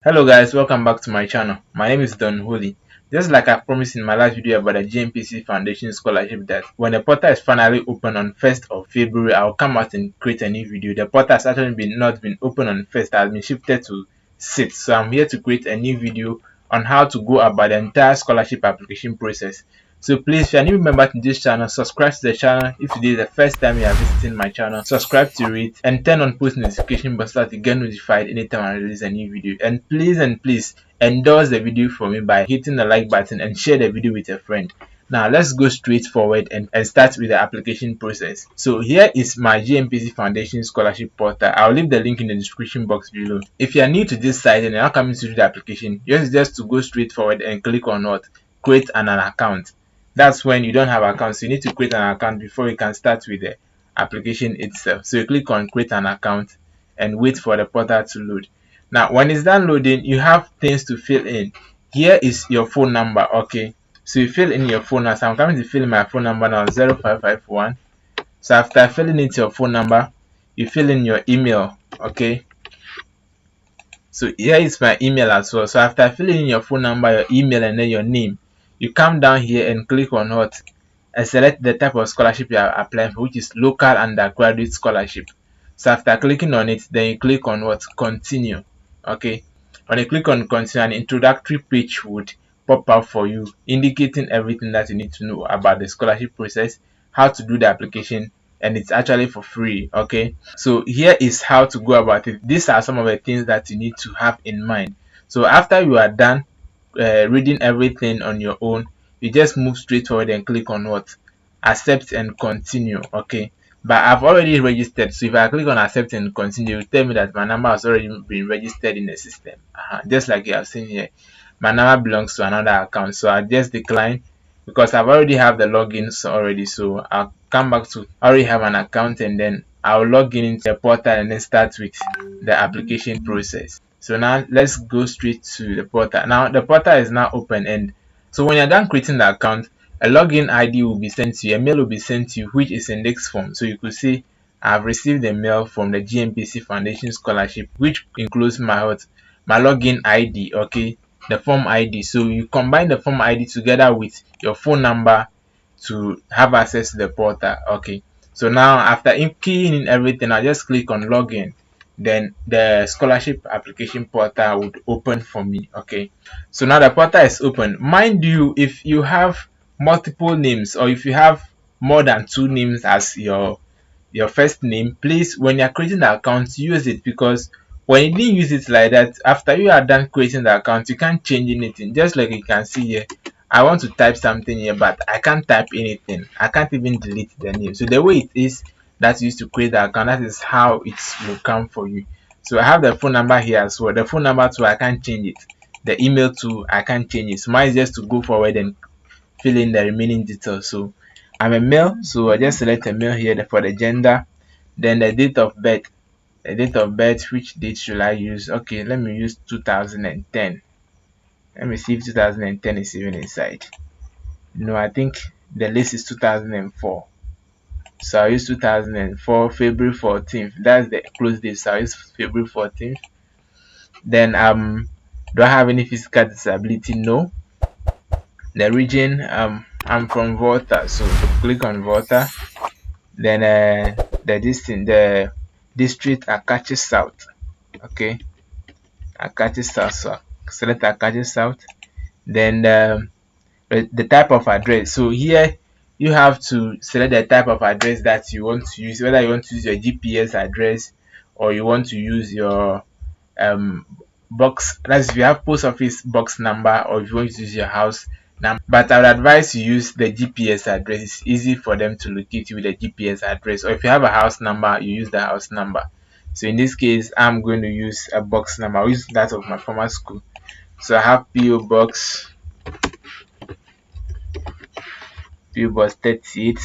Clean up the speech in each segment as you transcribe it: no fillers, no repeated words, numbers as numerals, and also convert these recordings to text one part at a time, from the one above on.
Hello guys, welcome back to my channel. My name is Don Holy. Just like I promised in my last video about the GNPC Foundation Scholarship, that when the portal is finally open on 1st of February, I'll come out and create a new video. The portal has actually not been open on 1st, it has been shifted to 6th. So I'm here to create a new video on how to go about the entire scholarship application process. So please, if you're a new member to this channel, subscribe to the channel. If this is the first time you are visiting my channel, subscribe to it and turn on post notification bell so that you get notified anytime I release a new video. And please endorse the video for me by hitting the like button and share the video with a friend. Now let's go straight forward and start with the application process. So here is my GNPC Foundation Scholarship portal. I'll leave the link in the description box below. If you are new to this site and you're not coming to do the application, just to go straight forward and click on what? Create an account. That's when you don't have accounts. So you need to create an account before you can start with the application itself. So you click on create an account and wait for the portal to load. Now when it's done loading, you have things to fill in. Here is your phone number. Okay, so you fill in your phone number. So I'm coming to fill in my phone number now, 0551. So after filling in your phone number, you fill in your email. Okay, so here is my email as well. So after filling in your phone number, your email, and then your name, you come down here and click on what? And select the type of scholarship you are applying for, which is local undergraduate scholarship. So after clicking on it, then you click on what? Continue. Okay, when you click on continue, an introductory page would pop up for you, indicating everything that you need to know about the scholarship process, how to do the application, and it's actually for free. Okay, so here is how to go about it. These are some of the things that you need to have in mind. So after you are done reading everything on your own, you just move straight forward and click on what? Accept and continue. Okay, but I've already registered, so if I click on accept and continue, it will tell me that my number has already been registered in the system. Just like you have seen here, my number belongs to another account, so I just decline because I've already have the logins already. So I'll come back to I already have an account, and then I'll log in into the portal and then start with the application process. So now let's go straight to the portal. Now the portal is now open, and so when you're done creating the account, a login ID will be sent to you, a mail will be sent to you, which is index form. So you could see I've received a mail from the GNPC Foundation Scholarship, which includes my login ID. Okay, the form ID. So you combine the form ID together with your phone number to have access to the portal. Okay, so now after keying in everything, I just click on login, then the scholarship application portal would open for me. Okay, so now the portal is open. Mind you, if you have multiple names, or if you have more than two names as your first name, please, when you're creating the account, use it, because when you didn't use it like that, after you are done creating the account, you can't change anything. Just like you can see here, I want to type something here, but I can't type anything. I can't even delete the name. So the way it is that you used to create the account, that is how it will come for you. So I have the phone number here as well. The phone number too, I can't change it. The email too, I can't change it. So mine is just to go forward and fill in the remaining details. So I'm a male, so I just select a male here for the gender, then the date of birth. The date of birth, which date should I use? Okay, let me use 2010. Let me see if 2010 is even inside. No, I think the list is 2004. So I'll use 2004, February 14th. That's the close date. So I'll use February 14th. Then do I have any physical disability? No. The region, I'm from Volta, so click on Volta. Then the district Akachi South. Okay, Akachi South. So select Akachi South. Then the type of address. So here you have to select the type of address that you want to use, whether you want to use your GPS address or you want to use your box. That's if you have post office box number, or if you want to use your house number. But I would advise you use the GPS address. It's easy for them to locate you with the GPS address. Or if you have a house number, you use the house number. So in this case, I'm going to use a box number. I'll use that of my former school. So I have PO Box 38.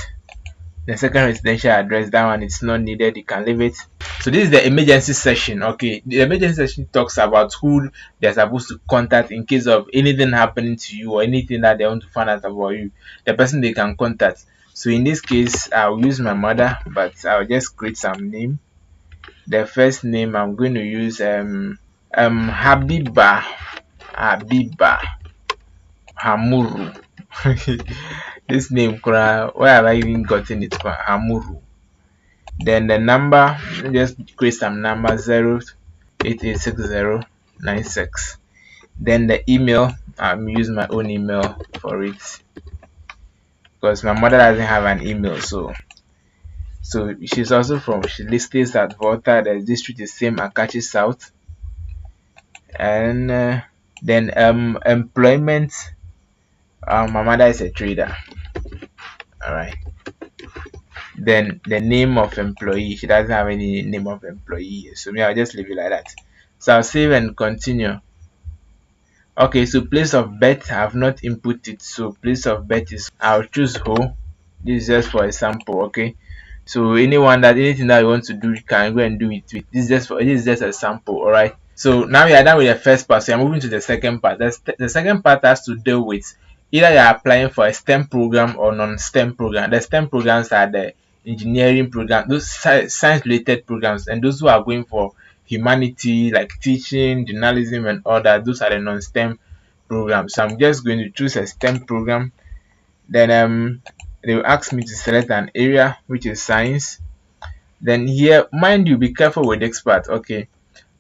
The second residential address, that one is not needed, you can leave it. So this is the emergency section. Okay, the emergency section talks about who they're supposed to contact in case of anything happening to you or anything that they want to find out about you, the person they can contact. So in this case, I'll use my mother, but I'll just create some name. The first name I'm going to use Habiba Hamuru. This name, where have I even gotten it from? Hamuru. Then the number, just create some number 0886096. Then the email, I'm using my own email for it because my mother doesn't have an email. So she's also she stays at Volta. The district is same Akachi South. And then employment. My mother is a trader. All right. Then the name of employee, she doesn't have any name of employee, so me, I'll just leave it like that. So I'll save and continue. Okay, so place of birth, I've not inputted, so place of birth is, I'll choose who. This is just for example. Okay, so anything that you want to do, you can go and do it with. This is just a sample. All right, so now we are done with the first part, so I'm moving to the second part. The second part has to deal with either you're applying for a STEM program or non-STEM program. The STEM programs are the engineering program, those science related programs, and those who are going for humanity like teaching, journalism, and all that, those are the non-STEM programs. So I'm just going to choose a STEM program. Then they will ask me to select an area, which is science. Then here, mind you, be careful with expert. Okay,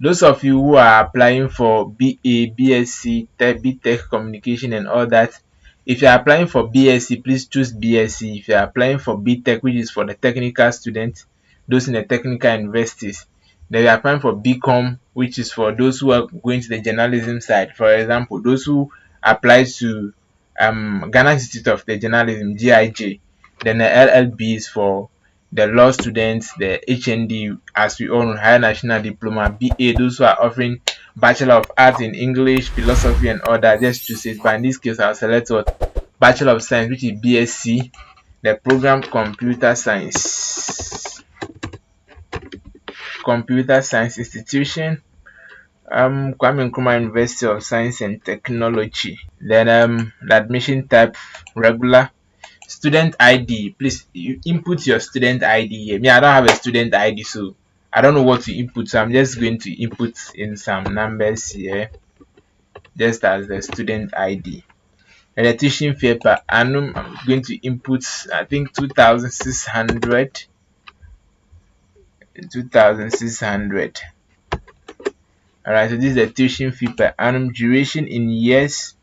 those of you who are applying for BA, BSc, BTech communication and all that, if you are applying for BSc, please choose BSc. If you are applying for BTech, which is for the technical students, those in the technical universities, then you are applying for BCom, which is for those who are going to the journalism side. For example, those who apply to Ghana Institute of the Journalism, GIJ, then the LLB is for the law students, the HND, as we all know, higher national diploma, BA, those who are offering Bachelor of Arts in English, philosophy, and all that. Just choose it. But in this case, I'll select what Bachelor of Science, which is BSc, the program Computer Science, Computer Science Institution, Kwame Nkrumah University of Science and Technology. Then the admission type regular. Student ID, please you input your student ID here. Me, I don't have a student ID, so I don't know what to input, so I'm just going to input in some numbers here just as the student ID. And the tuition fee per annum, I'm going to input, I think 2,600. Alright, so this is the tuition fee per annum. Duration in years,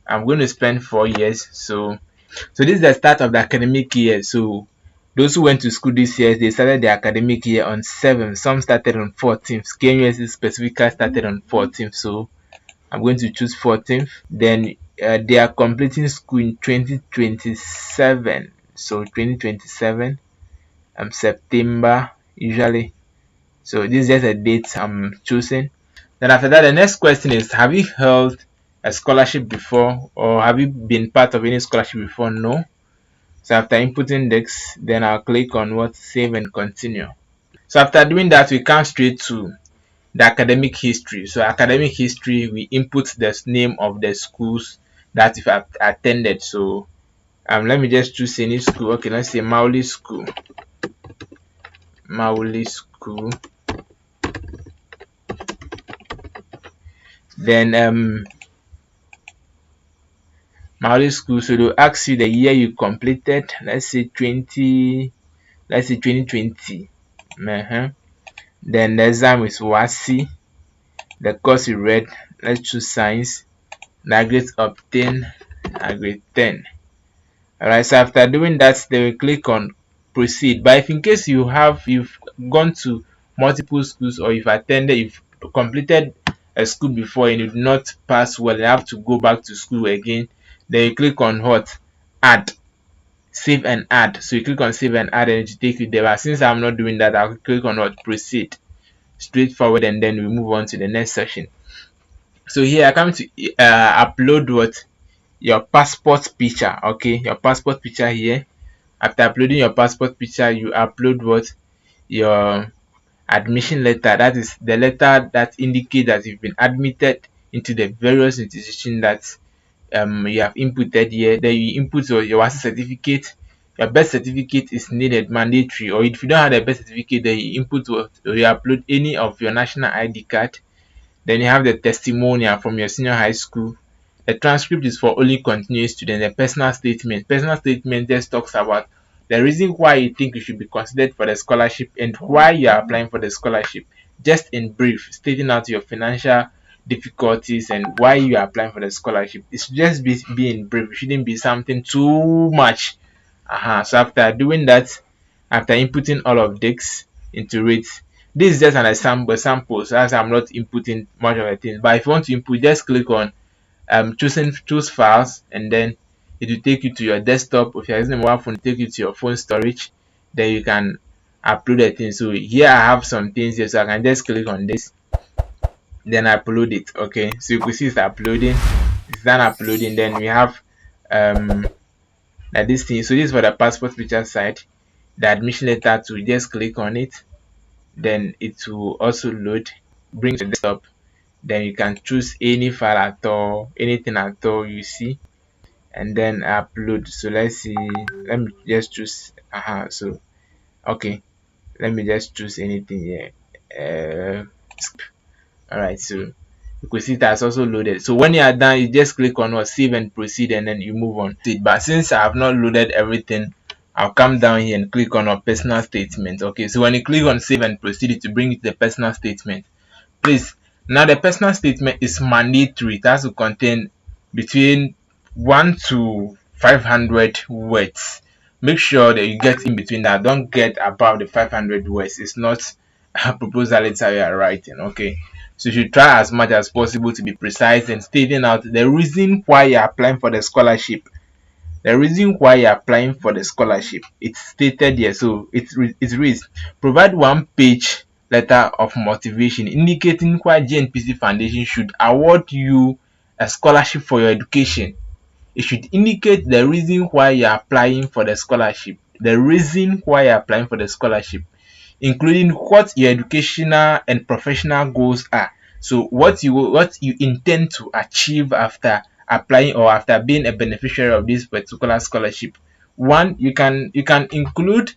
I'm going to spend 4 years. So this is the start of the academic year. So those who went to school this year, they started the academic year on 7th. Some started on 14th. KNUST specifically started on 14th. So I'm going to choose 14th. Then they are completing school in 2027. So 2027, September usually. So this is just a date I'm choosing. Then after that, the next question is, have you held a scholarship before, or have you been part of any scholarship before? No. So after inputting this, then I'll click on what, save and continue. So after doing that, we come straight to the academic history. So academic history, we input the name of the schools that if I've attended. So let me just choose any school. Okay, let's say Mauli School. Then Mauli School, so they'll ask you the year you completed. Let's say 2020. Then the exam is WASI. The course you read, let's choose science. The grade obtained, grade 10. Alright, so after doing that, they will click on proceed. But if in case you've gone to multiple schools, or you've completed a school before and you did not pass well, you have to go back to school again, then you click on what, add, save and add. So you click on save and add and it will take you there. But since I'm not doing that, I'll click on what, proceed, straightforward, and then we move on to the next section. So here I come to upload what, your passport picture. Okay, your passport picture here. After uploading your passport picture, you upload what, your admission letter. That is the letter that indicates that you've been admitted into the various institutions that you have inputted here. Then you input your WASI certificate. Your birth certificate is needed, mandatory. Or if you don't have a birth certificate, then you input what, or you upload any of your national ID card. Then you have the testimonial from your senior high school. The transcript is for only continuing students. The personal statement. Personal statement just talks about the reason why you think you should be considered for the scholarship and why you are applying for the scholarship. Just in brief, stating out your financial difficulties and why you are applying for the scholarship. It should just be in brief. It shouldn't be something too much. So after doing that, after inputting all of this into it, this is just an sample. So as I'm not inputting much of the things, but if you want to input, just click on choose files, and then it will take you to your desktop. If you're using a mobile phone, it will take you to your phone storage. Then you can upload the things. So here I have some things here, so I can just click on this, then upload it. Okay, so you can see it's uploading. It's done uploading. Then we have like this thing. So this is for the passport picture side. The admission letter, to just click on it, then it will also load, bring to the desktop. Then you can choose any file at all, anything at all you see, and then upload. So let's see, let me just choose so okay, let me just choose anything here. All right, so you can see that's also loaded. So when you are done, you just click on what, save and proceed, and then you move on. But since I have not loaded everything, I'll come down here and click on our personal statement. Okay, so when you click on save and proceed, it will bring you to the personal statement. Please, now the personal statement is mandatory. It has to contain between 1 to 500 words. Make sure that you get in between that. Don't get above the 500 words. It's not a proposal letter you are writing. Okay, so you should try as much as possible to be precise and stating out the reason why you're applying for the scholarship. The reason why you're applying for the scholarship, it's stated here. So it reads, provide one page letter of motivation indicating why GNPC Foundation should award you a scholarship for your education. It should indicate the reason why you're applying for the scholarship. The reason why you're applying for the scholarship, including what your educational and professional goals are. So what you intend to achieve after applying or after being a beneficiary of this particular scholarship. One, you can include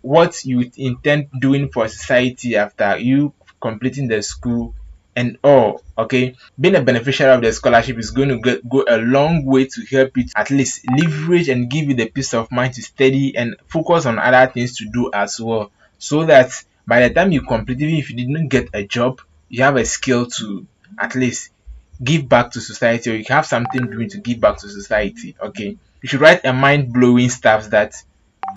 what you intend doing for society after you completing the school and all. Okay, being a beneficiary of the scholarship is going to go a long way to help you to at least leverage and give you the peace of mind to study and focus on other things to do as well, so that by the time you complete, even if you didn't get a job, you have a skill to at least give back to society, or you have something doing to give back to society. Okay, you should write a mind-blowing stuff that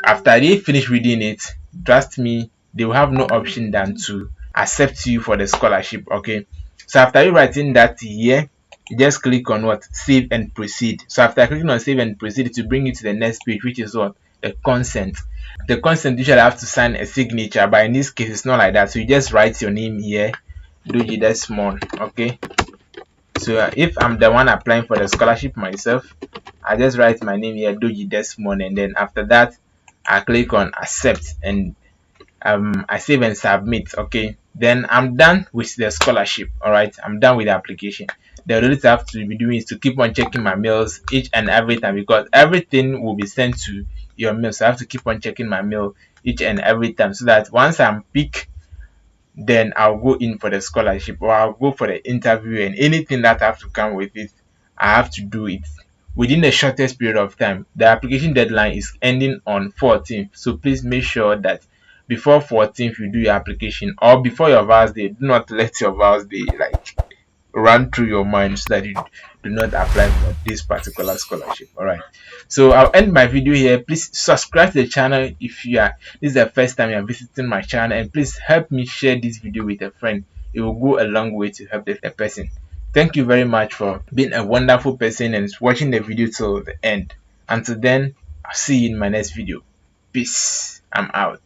after they finish reading it, trust me, they will have no option than to accept you for the scholarship. Okay, so after you writing that here, you just click on what, save and proceed. So after clicking on save and proceed, it will bring you to the next page, which is what, the consent. The consent, you should have to sign a signature, but in this case it's not like that. So you just write your name here, Doji Desmond. Okay, so if I'm the one applying for the scholarship myself, I just write my name here, Doji Desmond, and then after that I click on accept, and I save and submit. Okay, then I'm done with the scholarship. All right, I'm done with the application. The only thing I have to be doing is to keep on checking my mails each and every time, because everything will be sent to your mail. So I have to keep on checking my mail each and every time, so that once I'm picked, then I'll go in for the scholarship, or I'll go for the interview, and anything that I have to come with it, I have to do it within the shortest period of time. The application deadline is ending on 14th, so please make sure that before 14th you do your application, or before your vows day. Do not let your vows day like run through your mind, so that you do not apply for this particular scholarship. All right, so I'll end my video here. Please subscribe to the channel if you are this is the first time you are visiting my channel, and please help me share this video with a friend. It will go a long way to help the person. Thank you very much for being a wonderful person and watching the video till the end. Until then, I'll see you in my next video. Peace. I'm out.